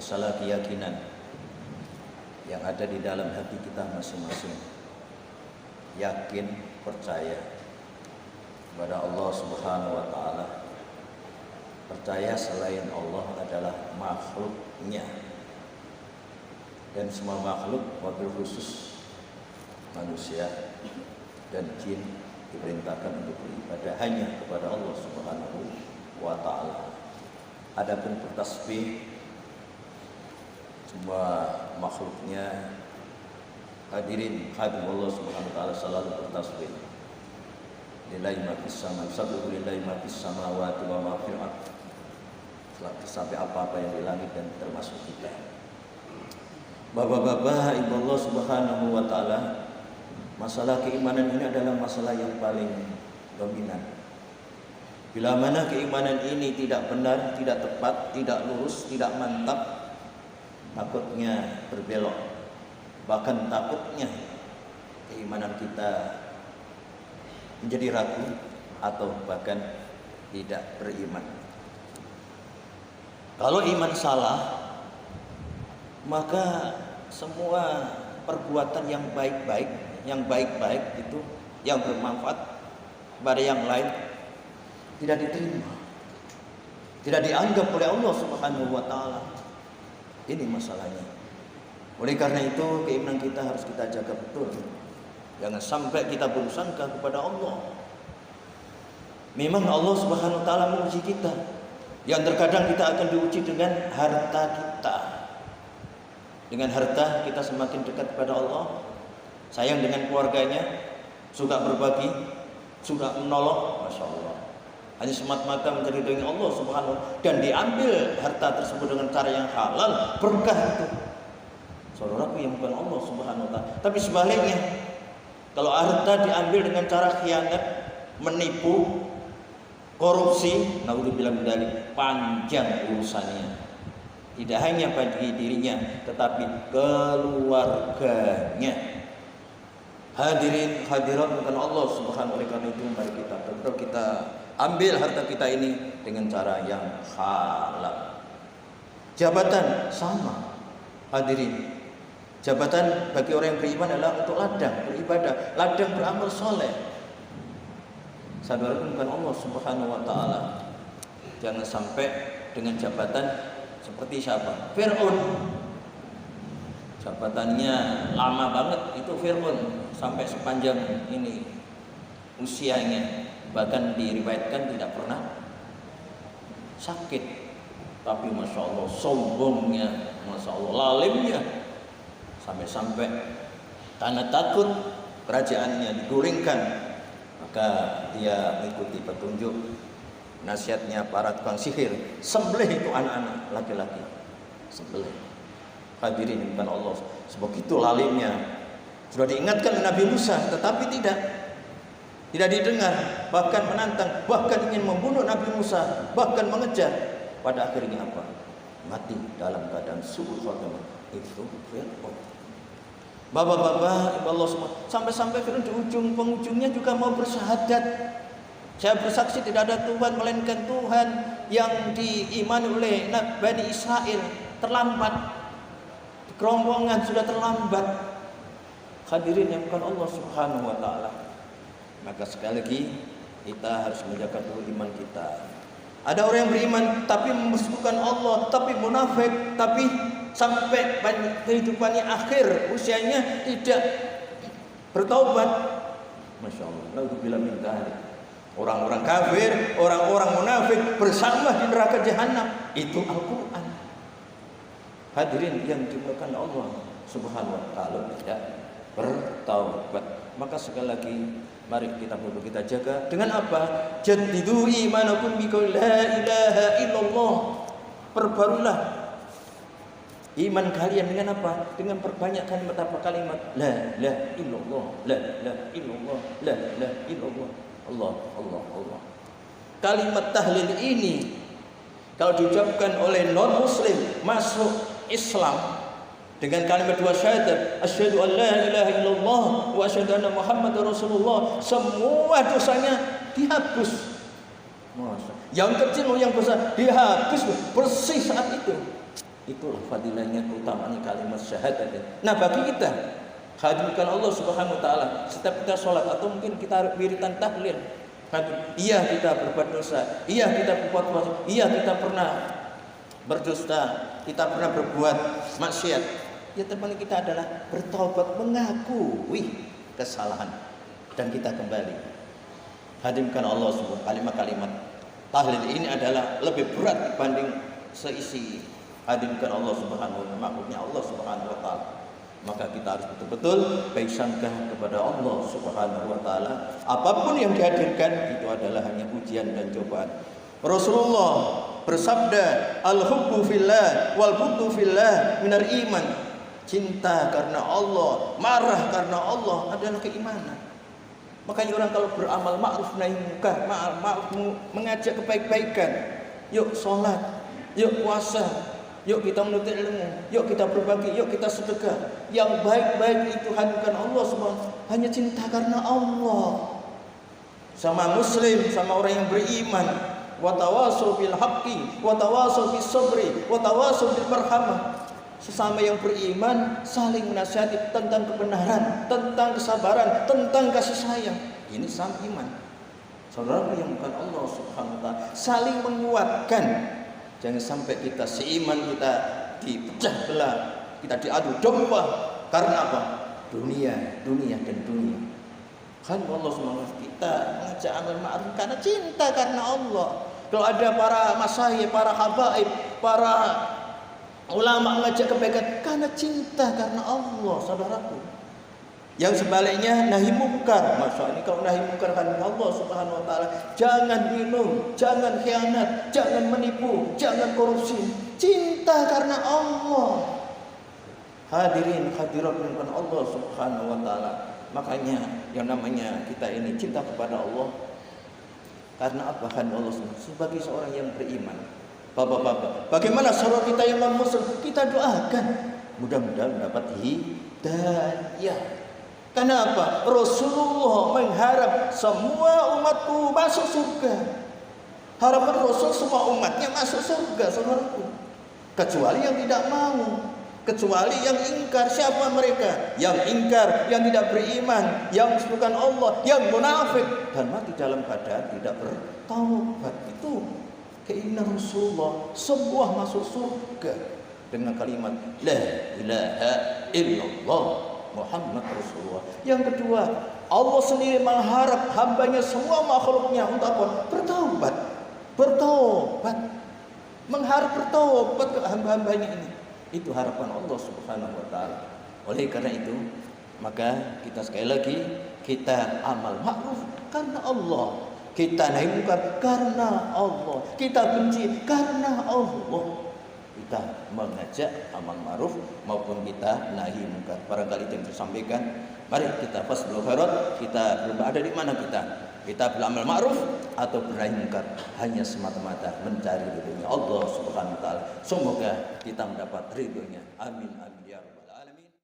masalah keyakinan yang ada di dalam hati kita masing-masing. Yakin, percaya kepada Allah Subhanahu wa taala. Percaya selain Allah adalah makhluknya. Dan semua makhluk, wabil khusus manusia dan jin, diperintahkan untuk beribadah hanya kepada Allah Subhanahu wa taala. Adapun bertasbih, semua makhluknya hadirin hadir Allah Subhanahu wa taala selalu bertasbih. Lillahi ma fis samawati, sabbihu lillahi ma fis samawati wa ma fil ardh. Sampai apa-apa yang di langit dan termasuk kita. Bapak-bapak, ibu Allah Subhanahu wa taala, masalah keimanan ini adalah masalah yang paling dominan. Bila mana keimanan ini tidak benar, tidak tepat, tidak lurus, tidak mantap, takutnya berbelok. Bahkan takutnya keimanan kita menjadi ragu atau bahkan tidak beriman. Kalau iman salah, maka semua perbuatan yang baik-baik itu yang bermanfaat kepada yang lain tidak diterima, tidak dianggap oleh Allah Subhanahu wa taala. Ini masalahnya. Oleh karena itu keimanan kita harus kita jaga betul. Jangan sampai kita bersangka kepada Allah. Memang Allah Subhanahu wa taala menguji kita. Yang terkadang kita akan diuji dengan harta kita. Dengan harta kita semakin dekat kepada Allah, sayang dengan keluarganya, suka berbagi, suka menolong, masya Allah. Hanya semata-mata mencari ridhonya Allah Subhanahu wa taala, dan diambil harta tersebut dengan cara yang halal, berkah itu. Saudaraku yang bukan Allah Subhanahu wa taala. Tapi sebaliknya, kalau harta diambil dengan cara khianat, menipu, korupsi, naudzubillah min dzalik, panjang urusannya. Tidak hanya bagi dirinya, tetapi keluarganya. Hadirin hadirat bukan Allah Subhanahu wa taala. Itu mari kita betul kita ambil harta kita ini dengan cara yang halal. Jabatan sama. Hadirin, jabatan bagi orang yang beriman adalah untuk ladang beribadah, ladang beramal soleh. Saudaraku bukan Allah Subhanahu wa taala. Jangan sampai dengan jabatan seperti siapa? Fir'aun. Jabatannya lama banget itu Fir'aun, sampai sepanjang ini usianya, bahkan diriwayatkan tidak pernah sakit. Tapi masya Allah sombongnya, masya Allah lalimnya, sampai-sampai karena takut kerajaannya digulingkan, maka dia mengikuti petunjuk nasihatnya para tukang sihir, sembelih itu anak-anak laki-laki, sembelih. Hadirin bukan Allah, sebegitu lalimnya. Sudah diingatkan Nabi Musa, tetapi tidak didengar, bahkan menantang, bahkan ingin membunuh Nabi Musa, bahkan mengejar. Pada akhirnya apa? Mati dalam keadaan su'ul khatimah. Itu Fir'aun. Bapak-bapak, Allah semua, sampai-sampai Fir'aun di ujung penghujungnya juga mau bersyahadat. Saya bersaksi tidak ada Tuhan melainkan Tuhan yang diimani oleh Bani Israel. Terlambat, kerombongan sudah terlambat. Hadirin yang bukan Allah Subhanahu wa taala. Maka sekali lagi kita harus menjaga dulu iman kita. Ada orang yang beriman tapi mempersekutukan Allah, tapi munafik, tapi sampai kehidupannya akhir usianya tidak bertaubat. Masya Allah, naudzubillah min dzalik. Orang-orang kafir, orang-orang munafik bersama di neraka jahanam. Itu Al-Quran. Hadirin yang dimuliakan Allah Subhanahu wa taala, tidak bertaubat. Maka sekali lagi mari kita perlu kita jaga dengan apa? Jaddidu imanakum bi la ilaha illallah. Perbarulah iman kalian dengan apa? Dengan perbanyak kalimat apa? Kalimat la ilaha illallah, la ilaha illallah, la ilaha illallah. Allah. Kalimat tahlil ini kalau diucapkan oleh non muslim masuk Islam dengan kalimat dua syahadat, asyhadu an la ilaha illallah wa asyhadu anna muhammadar rasulullah, semua dosanya dihapus. Yang kecil yang besar dihapus bersih saat itu. Itulah fadilahnya, keutamanya kalimat syahadat. Nah, bagi kita hadirkan Allah Subhanahu wa taala setiap kita sholat atau mungkin kita wiridan tahlil. Iya kita berbuat dosa, iya kita berbuat dosa, iya kita pernah berdusta, kita pernah berbuat maksiat. Ya terpenting kita adalah bertobat, mengakui kesalahan dan kita kembali. Hadirkan Allah Subhanahu kalimat-kalimat tahlil ini adalah lebih berat dibanding seisi hadirkan Allah Subhanahu wa taala, makhluknya Allah Subhanahu wa taala. Maka kita harus betul-betul baik sangka kepada Allah Subhanahu wa taala. Apapun yang dihadirkan itu adalah hanya ujian dan cobaan. Rasulullah bersabda, "Al-hubbu fillah wal bughdu fillah minar iman." Cinta karena Allah, marah karena Allah adalah keimanan. Makanya orang kalau beramal ma'ruf nahi munkar, ma'ruf mengajak kebaikan, yuk sholat, yuk puasa, yuk kita menuntut ilmu, yuk kita berbagi, yuk kita sedekah. Yang baik-baik itu hadirkan Allah Subhanahu, hanya cinta karena Allah. Sama muslim, sama orang yang beriman, wa tawasau bil haqqi, wa tawasau bis sabri, wa tawasau bil marhamah. Sesama yang beriman saling menasihati tentang kebenaran, tentang kesabaran, tentang kasih sayang. Ini sama iman. Saudara yang bukan Allah Subhanahu wa taala, saling menguatkan. Jangan sampai kita seiman kita dipecah belah, kita diadu domba karena apa? Dunia dan dunia. Kan Allah SWT kita mengajak amal ma'ruf karena cinta karena Allah. Kalau ada para masyayikh, para habaib, para ulama mengajak kebaikan karena cinta karena Allah, saudaraku. Yang sebaliknya nahi mungkar, masya ini kalau nahi mungkar karena Allah Subhanahu wa taala, jangan minum, jangan khianat, jangan menipu, jangan korupsi, cinta karena Allah. Hadirin hadirat dengan Allah Subhanahu wa taala. Makanya yang namanya kita ini cinta kepada Allah karena apa? Karena Allah sebagai seorang yang beriman. Bapak-bapak, bagaimana saudara kita yang non-muslim? Kita doakan mudah-mudahan mendapat hidayah. Kenapa? Rasulullah mengharap semua umatku masuk surga. Harapan Rasul semua umatnya masuk surga, saudaraku. Kecuali yang tidak mau, kecuali yang ingkar. Siapa mereka? Yang ingkar, yang tidak beriman, yang bukan Allah, yang munafik dan mati dalam keadaan tidak bertaubat. Itu keinginan Rasulullah, semua masuk surga dengan kalimat la ilaha illallah Muhammad Rasulullah. Yang kedua, Allah sendiri mengharap hambanya semua makhluknya untuk apa? Bertaubat, mengharap bertaubat ke hamba-hambanya ini. Itu harapan Allah Subhanahu wa taala. Oleh karena itu, maka kita sekali lagi kita amal ma'ruf karena Allah. Kita nahi munkar karena Allah. Kita benci karena Allah. Kita mengajak amal ma'ruf maupun kita nahi munkar. Barangkali itu yang disampaikan. Mari kita fasdul khairat. Kita berada di mana kita? Kita beramal ma'ruf atau bernahi munkar. Hanya semata-mata mencari ridhonya Allah Subhanahu wa taala. Semoga kita mendapat ridhonya. Amin amin ya rabbal alamin.